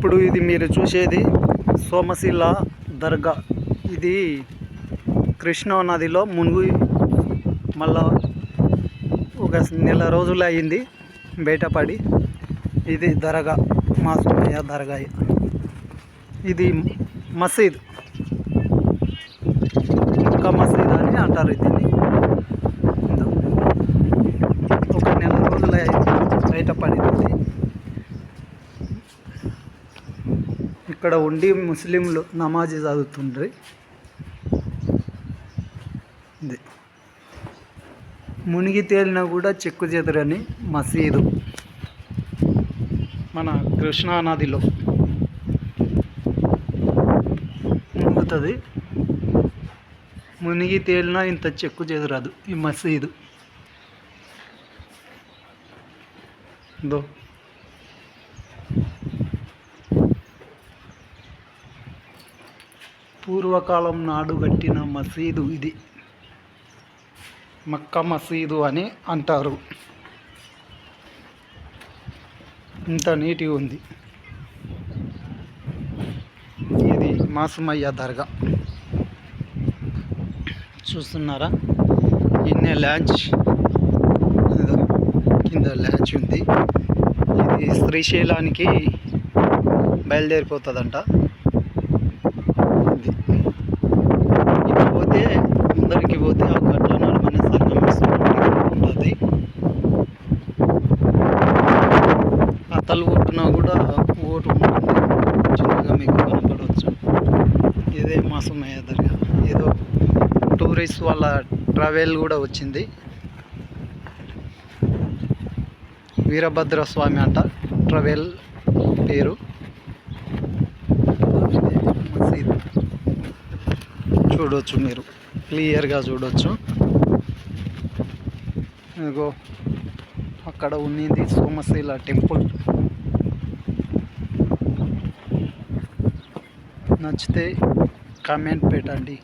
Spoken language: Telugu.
ఇప్పుడు ఇది మీరు చూసేది సోమశిల దర్గా. ఇది కృష్ణా నదిలో మునిగి మళ్ళా ఒక నెల రోజులు అయింది బయటపడి. ఇది దర్గా, మాసమయ్య దర్గా. ఇది మసీద్, మక్కా మసీద్ అని అంటారు దీన్ని. ఒక నెల రోజులు అయింది బయటపడింది. ఇక్కడ ఉండి ముస్లింలు నమాజ్ చదువుతుండ్రి. ఇది మునిగి తేలినా కూడా చెక్కు చెదరని మసీదు మన కృష్ణా నదిలో మునుగుతుంది. మునిగి తేలినా ఇంత చెక్కు చెదరదు ఈ మసీదు. దో పూర్వకాలం నాడు కట్టిన మసీదు ఇది. మక్కా మసీదు అని అంటారు. ఇంత నీట్గా ఉంది. ఇది మాసమయ్య దర్గా చూస్తున్నారా? ఇన్నే లాంచ్, కింద లాంచ్ ఉంది. ఇది శ్రీశైలానికి బయలుదేరిపోతుందంట. ఇటు పోతే అందరికి పోతే ఆ గట్ల నడమనే ఉంటుంది. అతలు కొట్టినా కూడా ఓటు ఉంటుంది, చిన్నగా మీకు కనపడవచ్చు. ఇదే మాసమయ్య దర్గా. ఏదో టూరిస్ట్ వాళ్ళ ట్రావెల్ కూడా వచ్చింది. వీరభద్ర స్వామి అంట ట్రావెల్ పేరు. మసీద్ చూడవచ్చు, మీరు క్లియర్గా చూడవచ్చు. ఇదిగో అక్కడ ఉన్నది సోమశిల టెంపుల్. నచ్చితే కామెంట్ పెట్టండి.